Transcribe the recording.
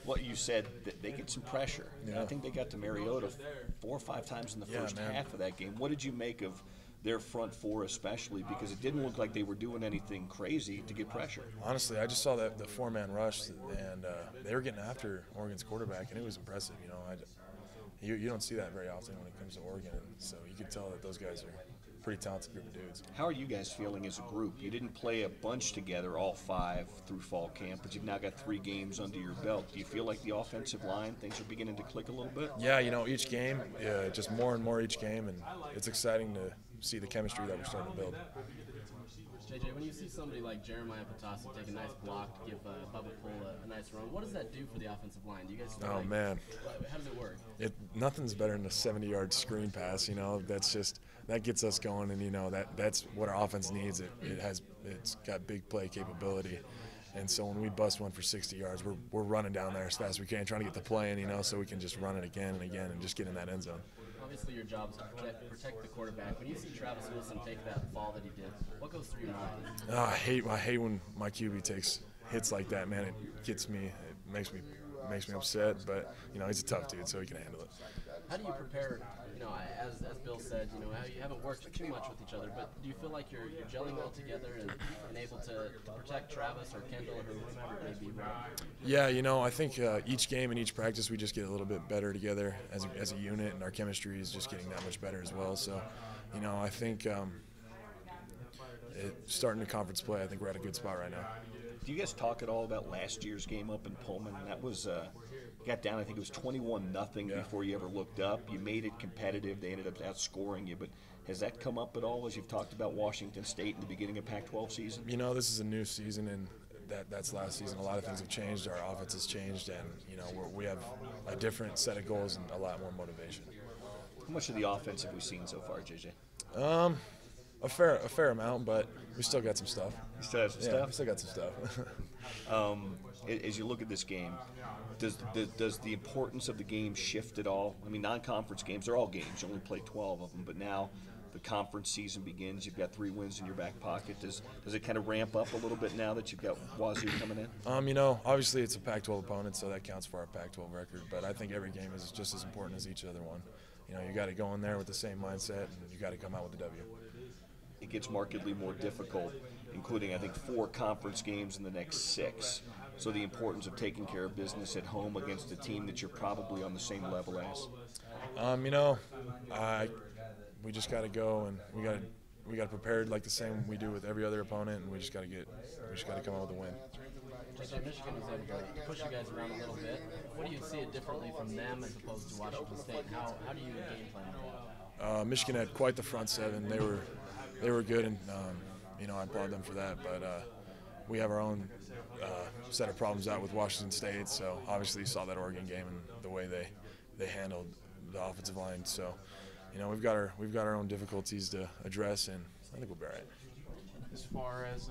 What you said, that they get some pressure. Yeah. I think they got to Mariota 4 or 5 times in the first man. half of that game. What did you make of their front four especially? Because it didn't look like they were doing anything crazy to get pressure. Honestly, I just saw that the four-man rush, and they were getting after Oregon's quarterback, and it was impressive. You don't see that very often when it comes to Oregon, and so you could tell that those guys are a pretty talented group of dudes. How are you guys feeling as a group? You didn't play a bunch together, all 5 through fall camp, but you've now got 3 games under your belt. Do you feel like the offensive line, things are beginning to click a little bit? Yeah, each game, just more and more each game, and it's exciting to see the chemistry that we're starting to build. JJ, when you see somebody like Jeremiah Patasi take a nice block to give Bubba Cole a nice run, what does that do for the offensive line? Do you guys feel Man. How does it work? Nothing's better than a 70-yard screen pass. That gets us going, and that's what our offense needs. It's got big play capability, and so when we bust one for 60 yards, we're running down there as fast as we can, trying to get the play in, so we can just run it again and again and just get in that end zone. Obviously, your job is to protect the quarterback. When you see Travis Wilson take that fall that he did, what goes through your mind? I hate when my QB takes hits like that, man. It gets me. It makes me upset. But he's a tough dude, so he can handle it. How do you prepare? As Bill said, you haven't worked too much with each other, but do you feel like you're gelling well together and able to protect Travis or Kendall or whomever it may be? Yeah, I think each game and each practice we just get a little bit better together as a unit, and our chemistry is just getting that much better as well. So, I think starting the conference play, I think we're at a good spot right now. Do you guys talk at all about last year's game up in Pullman? That was got down, I think it was 21-0 before you ever looked up. You made it competitive. They ended up outscoring you. But has that come up at all as you've talked about Washington State in the beginning of Pac-12 season? This is a new season, and that's last season. A lot of things have changed. Our offense has changed, and we have a different set of goals and a lot more motivation. How much of the offense have we seen so far, JJ? A fair amount, but we still got some stuff. You still have some stuff? We still got some stuff. As you look at this game, does the importance of the game shift at all? I mean, non-conference games, they're all games. You only play 12 of them, but now the conference season begins. You've got 3 wins in your back pocket. Does it kind of ramp up a little bit now that you've got Wazoo coming in? Obviously it's a Pac-12 opponent, so that counts for our Pac-12 record. But I think every game is just as important as each other one. You got to go in there with the same mindset, and you got to come out with the W. It gets markedly more difficult, including, I think, 4 conference games in the next 6. So the importance of taking care of business at home against a team that you're probably on the same level as. We just got to go, and we got to prepare like the same we do with every other opponent, and we just got to come out with a win. JJ, Michigan was able to push you guys around a little bit. What do you see it differently from them as opposed to Washington State? How do you game plan that? Michigan had quite the front seven. They were good, and I applaud them for that. But we have our own set of problems out with Washington State. So obviously you saw that Oregon game and the way they handled the offensive line. So we've got our own difficulties to address, and I think we'll be all right. As far as